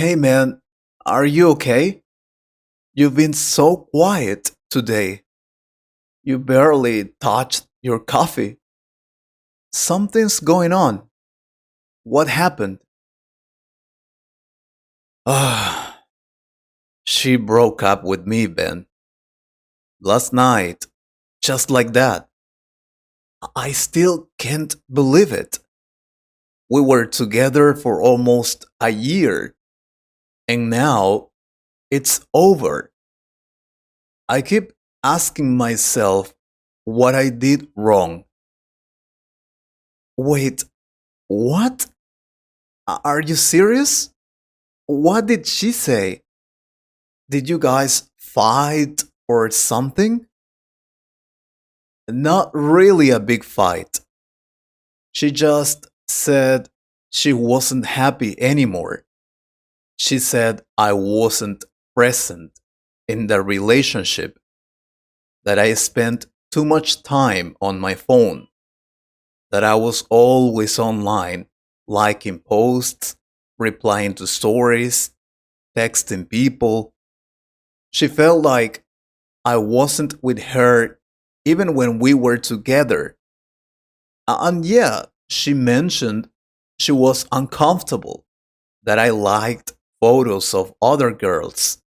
Hey man, are you okay? You've been so quiet today. You barely touched your coffee. Something's going on. What happened? Ah, she broke up with me, Ben. Last night. Just like that. I still can't believe it. We were together for almost a year, and now it's over. I keep asking myself what I did wrong. Wait, what? Are you serious? What did she say? Did you guys fight or something? Not really a big fight. She just said she wasn't happy anymore. She said I wasn't present in the relationship, that I spent too much time on my phone, that I was always online, liking posts, replying to stories, texting people. She felt like I wasn't with her even when we were together. And yeah, she mentioned she was uncomfortable that I liked photos of other girls.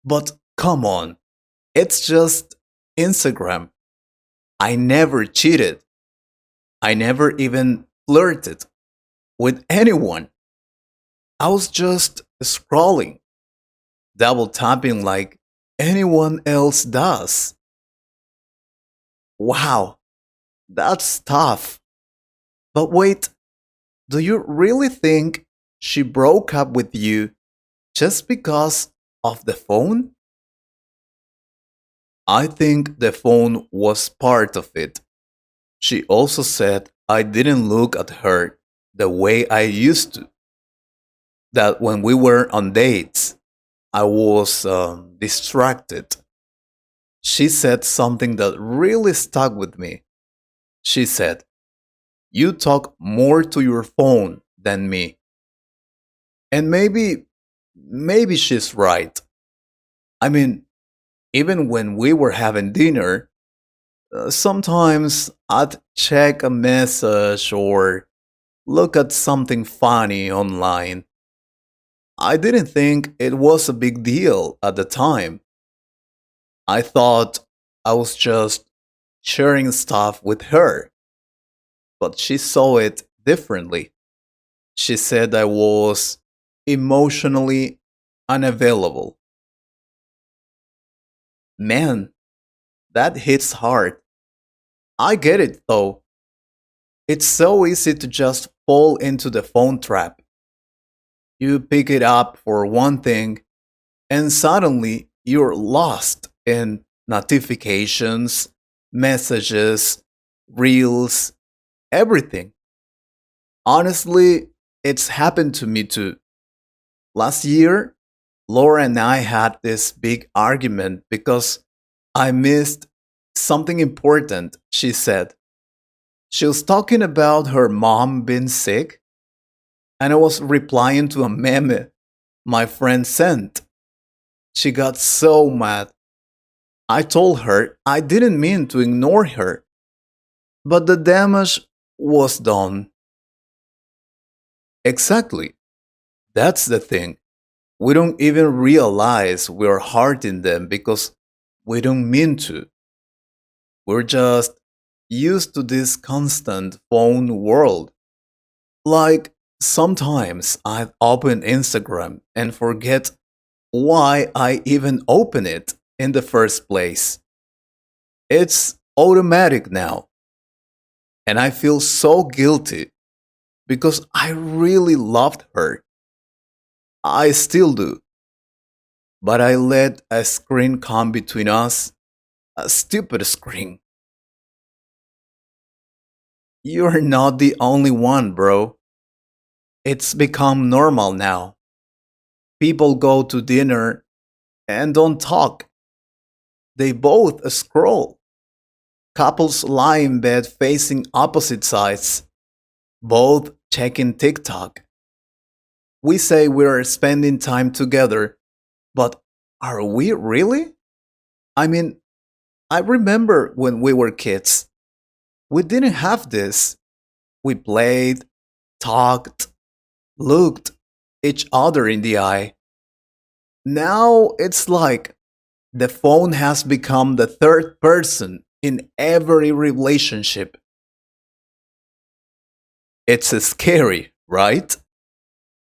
But come on, it's just Instagram. I never cheated. I never even flirted with anyone. I was just scrolling, double tapping like anyone else does. Wow, that's tough. But wait, do you really think she broke up with you just because of the phone? I think the phone was part of it. She also said I didn't look at her the way I used to, that when we were on dates, I was distracted. She said something that really stuck with me. She said, "You talk more to your phone than me." And maybe she's right. I mean, even when we were having dinner, sometimes I'd check a message or look at something funny online. I didn't think it was a big deal at the time. I thought I was just sharing stuff with her, but she saw it differently. She said I was emotionally unavailable. Man, that hits hard. I get it though. It's so easy to just fall into the phone trap. You pick it up for one thing, and suddenly you're lost in notifications, messages, reels, everything. Honestly, it's happened to me too. Last year, Laura and I had this big argument because I missed something important, she said. She was talking about her mom being sick, and I was replying to a meme my friend sent. She got so mad. I told her I didn't mean to ignore her, but the damage was done. Exactly. That's the thing. We don't even realize we're hurting them because we don't mean to. We're just used to this constant phone world. Like sometimes I open Instagram and forget why I even open it in the first place. It's automatic now, and I feel so guilty because I really loved her. I still do, but I let a screen come between us, a stupid screen. You're not the only one, bro. It's become normal now. People go to dinner and don't talk. They both scroll. Couples lie in bed facing opposite sides, both checking TikTok. We say we're spending time together, but are we really? I mean, I remember when we were kids, we didn't have this. We played, talked, looked each other in the eye. Now it's like the phone has become the third person in every relationship. It's scary, right?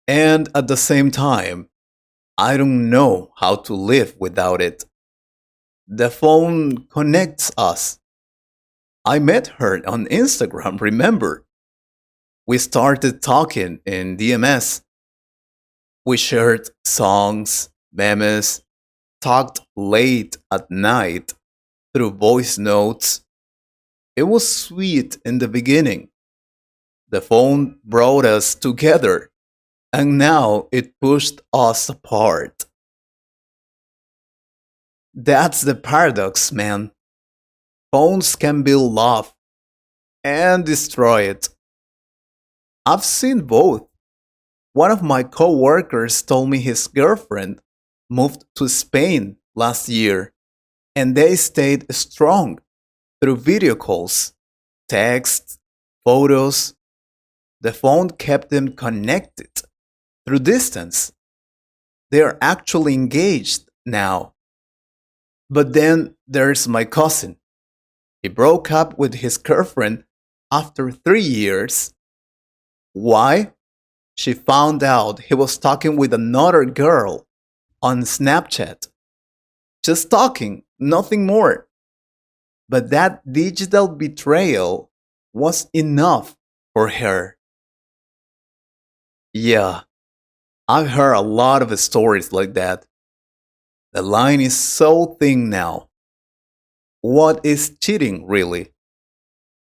And at the same time, I don't know how to live without it. The phone connects us. I met her on Instagram, remember? We started talking in DMS. We shared songs, memes, talked late at night through voice notes. It was sweet in the beginning. The phone brought us together, and now it pushed us apart. That's the paradox, man. Phones can build love and destroy it. I've seen both. One of my coworkers told me his girlfriend moved to Spain last year and they stayed strong through video calls, texts, photos. The phone kept them connected through distance. They are actually engaged now. But then there's my cousin. He broke up with his girlfriend after 3 years. Why? She found out he was talking with another girl on Snapchat. Just talking, nothing more. But that digital betrayal was enough for her. Yeah, I've heard a lot of stories like that. The line is so thin now. What is cheating really?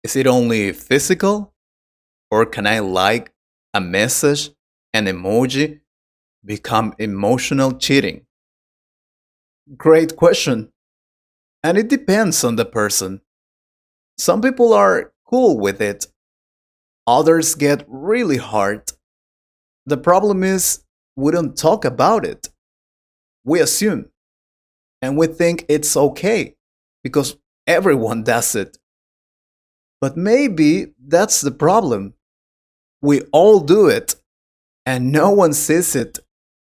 Is it only physical? Or can I like a message, an emoji, become emotional cheating? Great question. And it depends on the person. Some people are cool with it, others get really hard. The problem is, we don't talk about it. We assume, and we think it's okay because everyone does it. But maybe that's the problem. We all do it, and no one sees it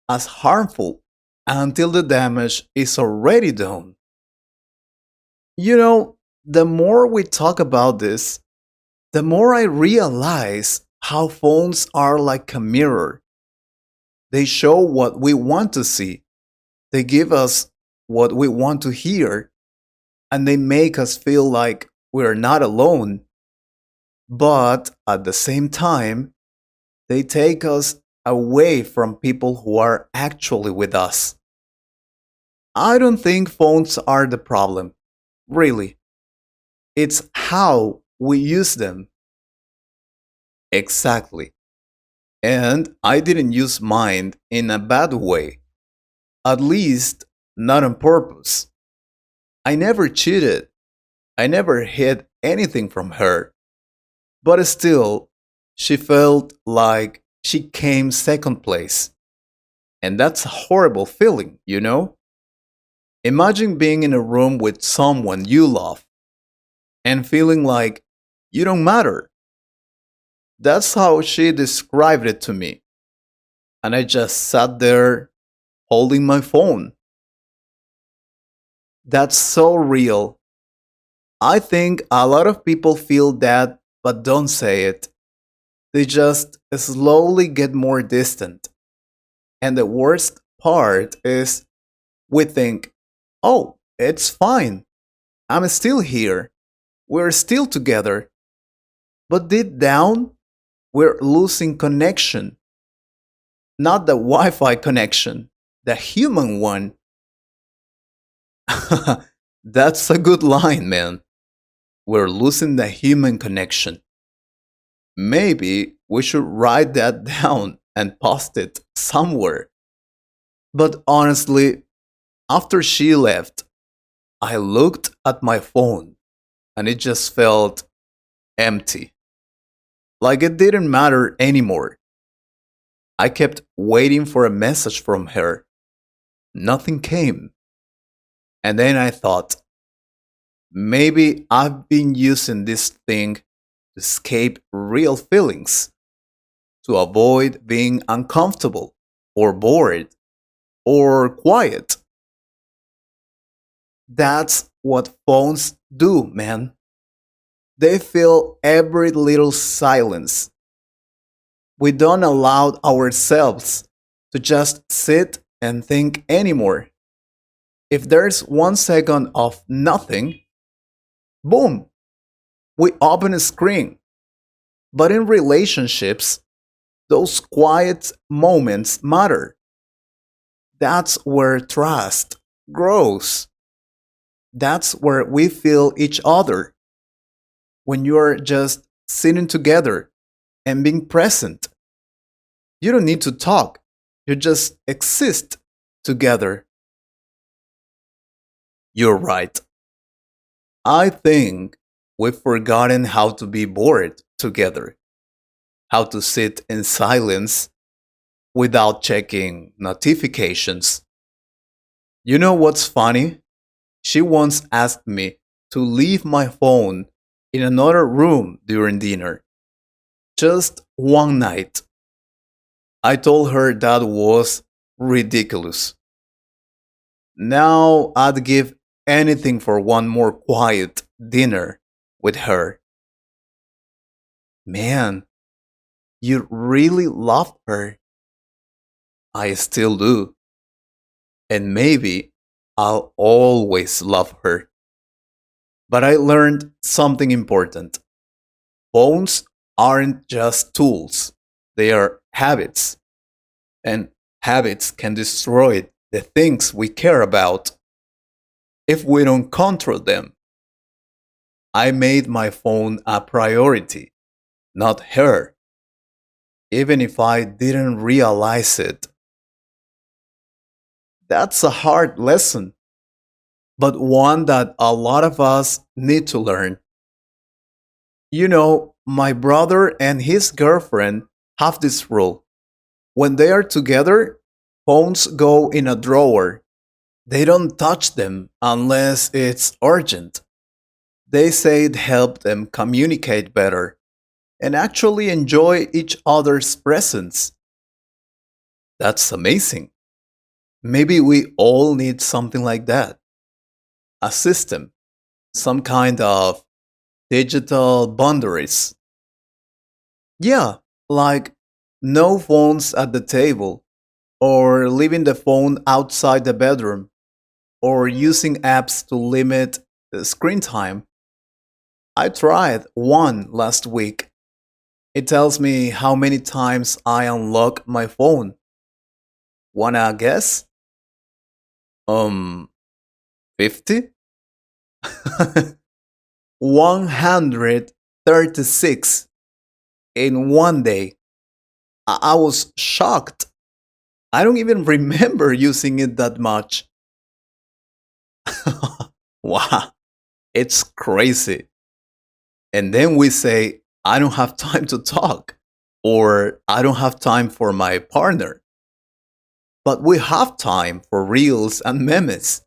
as harmful until the damage is already done. You know, the more we talk about this, the more I realize how phones are like a mirror. They show what we want to see, they give us what we want to hear, and they make us feel like we're not alone. But at the same time, they take us away from people who are actually with us. I don't think phones are the problem, really. It's how we use them. Exactly. And I didn't use mine in a bad way, at least not on purpose. I never cheated, I never hid anything from her, but still, she felt like she came second place. And that's a horrible feeling, you know? Imagine being in a room with someone you love and feeling like you don't matter. That's how she described it to me. And I just sat there holding my phone. That's so real. I think a lot of people feel that but don't say it. They just slowly get more distant. And the worst part is we think, oh, it's fine. I'm still here. We're still together. But deep down, we're losing connection. Not the Wi Fi connection, the human one. That's a good line, man. We're losing the human connection. Maybe we should write that down and post it somewhere. But honestly, after she left, I looked at my phone and it just felt empty. Like it didn't matter anymore. I kept waiting for a message from her. Nothing came. And then I thought, maybe I've been using this thing to escape real feelings, to avoid being uncomfortable or bored or quiet. That's what phones do, man. They fill every little silence. We don't allow ourselves to just sit and think anymore. If there's 1 second of nothing, boom, we open a screen. But in relationships, those quiet moments matter. That's where trust grows. That's where we feel each other. When you're just sitting together and being present, you don't need to talk. You just exist together. You're right. I think we've forgotten how to be bored together, how to sit in silence without checking notifications. You know what's funny? She once asked me to leave my phone in another room during dinner. Just one night. I told her that was ridiculous. Now I'd give anything for one more quiet dinner with her. Man, you really love her. I still do. And maybe I'll always love her. But I learned something important. Phones aren't just tools, they are habits. And habits can destroy the things we care about if we don't control them. I made my phone a priority, not her, even if I didn't realize it. That's a hard lesson, but one that a lot of us need to learn. You know, my brother and his girlfriend have this rule. When they are together, phones go in a drawer. They don't touch them unless it's urgent. They say it helped them communicate better and actually enjoy each other's presence. That's amazing. Maybe we all need something like that, a system, some kind of digital boundaries. Yeah, like no phones at the table, or leaving the phone outside the bedroom, or using apps to limit screen time. I tried one last week. It tells me how many times I unlock my phone. Wanna guess? Um, 50? 136 in one day. I was shocked. I don't even remember using it that much. Wow, it's crazy. And then we say, I don't have time to talk, or I don't have time for my partner. But we have time for reels and memes.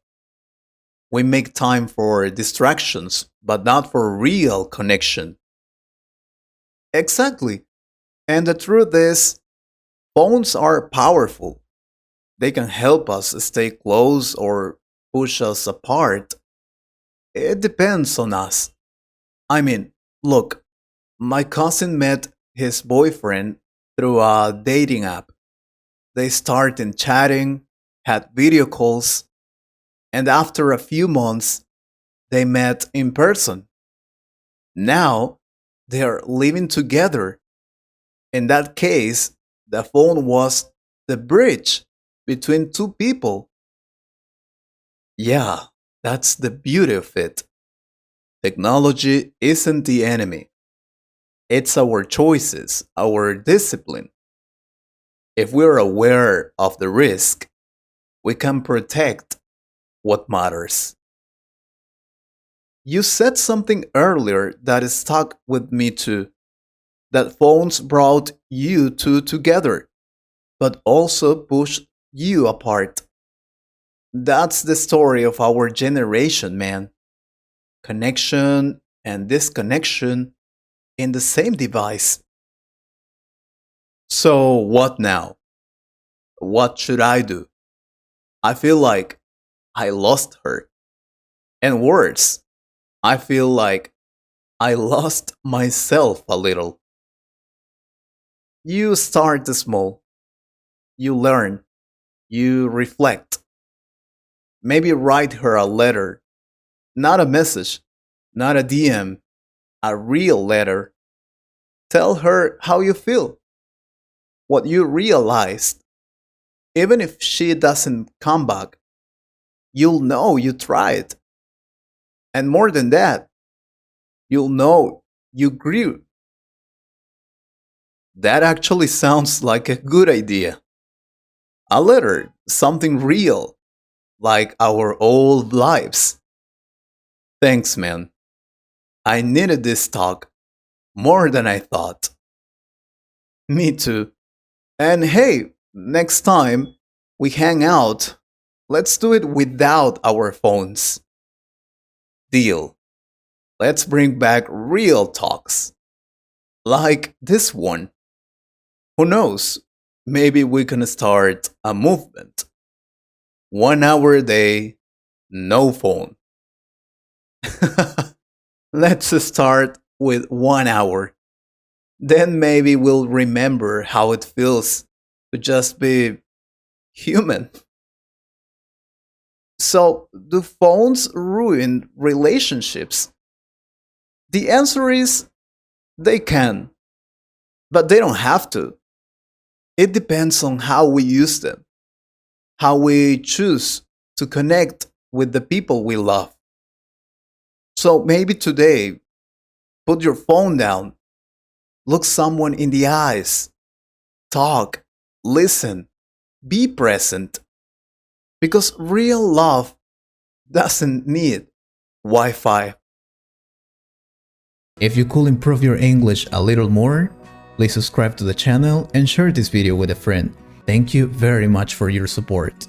We make time for distractions, but not for real connection. Exactly. And the truth is, phones are powerful. They can help us stay close or push us apart. It depends on us. I mean, look, my cousin met his boyfriend through a dating app. They started chatting, had video calls, and after a few months, they met in person. Now, they are living together. In that case, the phone was the bridge between two people. Yeah, that's the beauty of it. Technology isn't the enemy, it's our choices, our discipline. If we're aware of the risk, we can protect what matters. You said something earlier that stuck with me too, that phones brought you two together. but also pushed you apart. That's the story of our generation, man. Connection and disconnection in the same device. So, what now? What should I do? I feel like I lost her. And worse, I feel like I lost myself a little. You start small, you learn, you reflect. Maybe write her a letter, not a message, not a DM, a real letter. Tell her how you feel, what you realized. Even if she doesn't come back, you'll know you tried. And more than that, you'll know you grew. That actually sounds like a good idea. A letter, something real, like our old lives. Thanks, man. I needed this talk more than I thought. Me too. And hey, next time we hang out, let's do it without our phones. Deal. Let's bring back real talks. Like this one. Who knows? Maybe we can start a movement. 1 hour a day, no phone. Let's start with 1 hour. Then maybe we'll remember how it feels to just be human. So, do phones ruin relationships? The answer is they can, but they don't have to. It depends on how we use them, how we choose to connect with the people we love. So maybe today, put your phone down, look someone in the eyes, talk, listen, be present. Because real love doesn't need Wi Fi. If you could improve your English a little more, please subscribe to the channel and share this video with a friend. Thank you very much for your support.